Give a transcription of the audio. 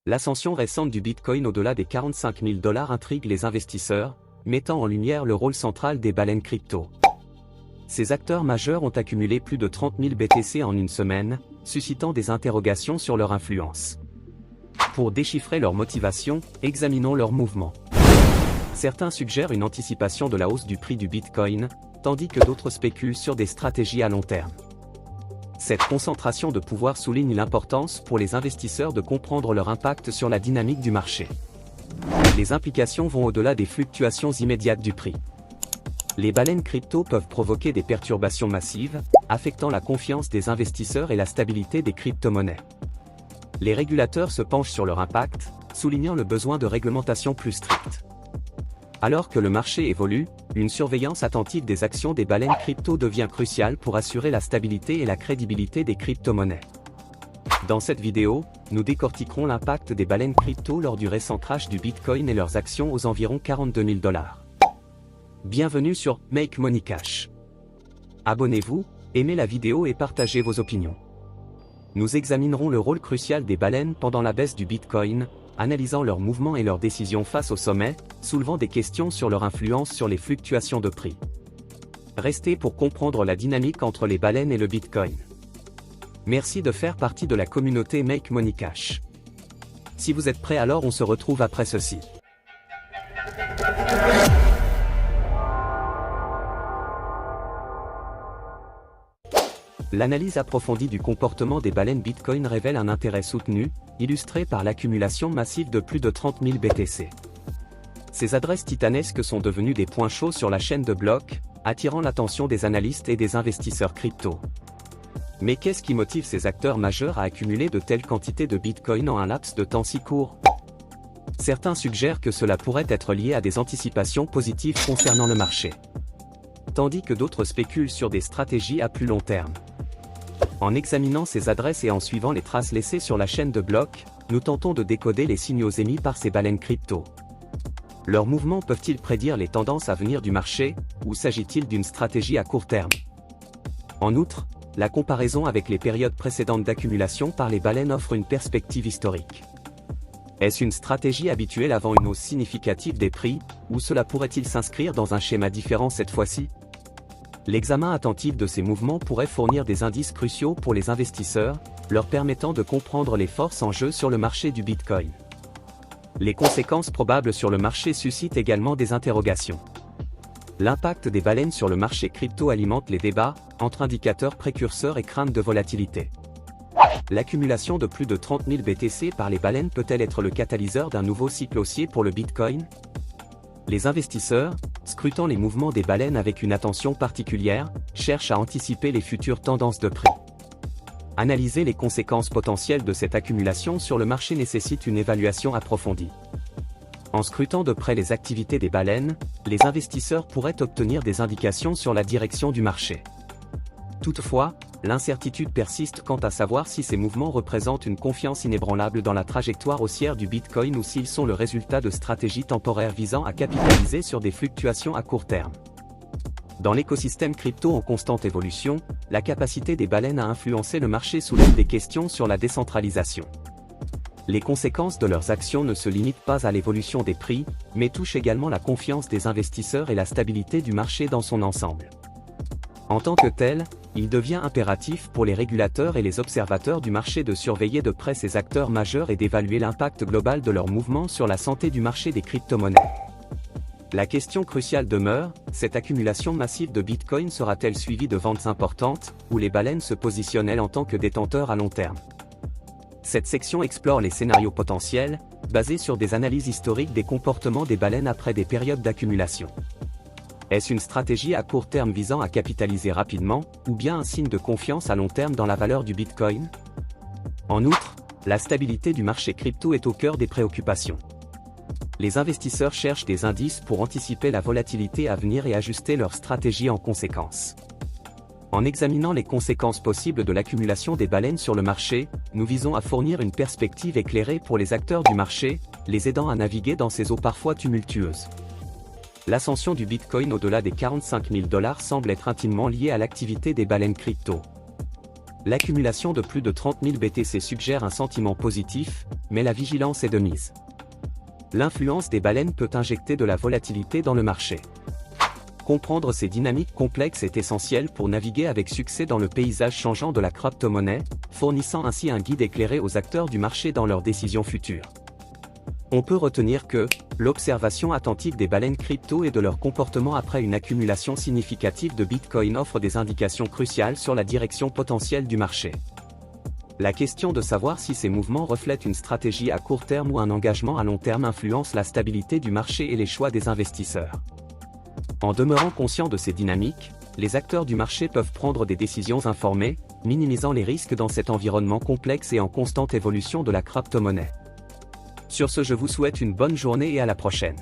L'ascension récente du Bitcoin au-delà des 45 000 $ intrigue les investisseurs, mettant en lumière le rôle central des baleines crypto. Ces acteurs majeurs ont accumulé plus de 30 000 BTC en une semaine, suscitant des interrogations sur leur influence. Pour déchiffrer leur motivation, examinons leurs mouvements. Certains suggèrent une anticipation de la hausse du prix du Bitcoin, tandis que d'autres spéculent sur des stratégies à long terme. Cette concentration de pouvoir souligne l'importance pour les investisseurs de comprendre leur impact sur la dynamique du marché. Les implications vont au-delà des fluctuations immédiates du prix. Les baleines crypto peuvent provoquer des perturbations massives, affectant la confiance des investisseurs et la stabilité des crypto-monnaies. Les régulateurs se penchent sur leur impact, soulignant le besoin de réglementation plus stricte. Alors que le marché évolue, une surveillance attentive des actions des baleines crypto devient cruciale pour assurer la stabilité et la crédibilité des crypto-monnaies. Dans cette vidéo, nous décortiquerons l'impact des baleines crypto lors du récent crash du Bitcoin et leurs actions aux environs 42 000 $. Bienvenue sur Make Money Cash. Abonnez-vous, aimez la vidéo et partagez vos opinions. Nous examinerons le rôle crucial des baleines pendant la baisse du Bitcoin, analysant leurs mouvements et leurs décisions face au sommet, soulevant des questions sur leur influence sur les fluctuations de prix. Restez pour comprendre la dynamique entre les baleines et le Bitcoin. Merci de faire partie de la communauté Make Money Cash. Si vous êtes prêts, alors on se retrouve après ceci. L'analyse approfondie du comportement des baleines Bitcoin révèle un intérêt soutenu, illustré par l'accumulation massive de plus de 30 000 BTC. Ces adresses titanesques sont devenues des points chauds sur la chaîne de blocs, attirant l'attention des analystes et des investisseurs crypto. Mais qu'est-ce qui motive ces acteurs majeurs à accumuler de telles quantités de Bitcoin en un laps de temps si court? Certains suggèrent que cela pourrait être lié à des anticipations positives concernant le marché, tandis que d'autres spéculent sur des stratégies à plus long terme. En examinant ces adresses et en suivant les traces laissées sur la chaîne de blocs, nous tentons de décoder les signaux émis par ces baleines crypto. Leurs mouvements peuvent-ils prédire les tendances à venir du marché, ou s'agit-il d'une stratégie à court terme? En outre, la comparaison avec les périodes précédentes d'accumulation par les baleines offre une perspective historique. Est-ce une stratégie habituelle avant une hausse significative des prix, ou cela pourrait-il s'inscrire dans un schéma différent cette fois-ci? L'examen attentif de ces mouvements pourrait fournir des indices cruciaux pour les investisseurs, leur permettant de comprendre les forces en jeu sur le marché du Bitcoin. Les conséquences probables sur le marché suscitent également des interrogations. L'impact des baleines sur le marché crypto alimente les débats, entre indicateurs précurseurs et craintes de volatilité. L'accumulation de plus de 30 000 BTC par les baleines peut-elle être le catalyseur d'un nouveau cycle haussier pour le Bitcoin? Les investisseurs, scrutant les mouvements des baleines avec une attention particulière, cherchent à anticiper les futures tendances de prix. Analyser les conséquences potentielles de cette accumulation sur le marché nécessite une évaluation approfondie. En scrutant de près les activités des baleines, les investisseurs pourraient obtenir des indications sur la direction du marché. Toutefois, l'incertitude persiste quant à savoir si ces mouvements représentent une confiance inébranlable dans la trajectoire haussière du Bitcoin ou s'ils sont le résultat de stratégies temporaires visant à capitaliser sur des fluctuations à court terme. Dans l'écosystème crypto en constante évolution, la capacité des baleines à influencer le marché soulève des questions sur la décentralisation. Les conséquences de leurs actions ne se limitent pas à l'évolution des prix, mais touchent également la confiance des investisseurs et la stabilité du marché dans son ensemble. En tant que tel, il devient impératif pour les régulateurs et les observateurs du marché de surveiller de près ces acteurs majeurs et d'évaluer l'impact global de leurs mouvements sur la santé du marché des crypto-monnaies. La question cruciale demeure, cette accumulation massive de Bitcoin sera-t-elle suivie de ventes importantes, ou les baleines se positionnent-elles en tant que détenteurs à long terme? Cette section explore les scénarios potentiels, basés sur des analyses historiques des comportements des baleines après des périodes d'accumulation. Est-ce une stratégie à court terme visant à capitaliser rapidement, ou bien un signe de confiance à long terme dans la valeur du Bitcoin? En outre, la stabilité du marché crypto est au cœur des préoccupations. Les investisseurs cherchent des indices pour anticiper la volatilité à venir et ajuster leur stratégie en conséquence. En examinant les conséquences possibles de l'accumulation des baleines sur le marché, nous visons à fournir une perspective éclairée pour les acteurs du marché, les aidant à naviguer dans ces eaux parfois tumultueuses. L'ascension du Bitcoin au-delà des 45 000 $ semble être intimement liée à l'activité des baleines crypto. L'accumulation de plus de 30 000 BTC suggère un sentiment positif, mais la vigilance est de mise. L'influence des baleines peut injecter de la volatilité dans le marché. Comprendre ces dynamiques complexes est essentiel pour naviguer avec succès dans le paysage changeant de la crypto-monnaie, fournissant ainsi un guide éclairé aux acteurs du marché dans leurs décisions futures. On peut retenir que l'observation attentive des baleines crypto et de leur comportement après une accumulation significative de Bitcoin offre des indications cruciales sur la direction potentielle du marché. La question de savoir si ces mouvements reflètent une stratégie à court terme ou un engagement à long terme influence la stabilité du marché et les choix des investisseurs. En demeurant conscients de ces dynamiques, les acteurs du marché peuvent prendre des décisions informées, minimisant les risques dans cet environnement complexe et en constante évolution de la crypto-monnaie. Sur ce, je vous souhaite une bonne journée et à la prochaine.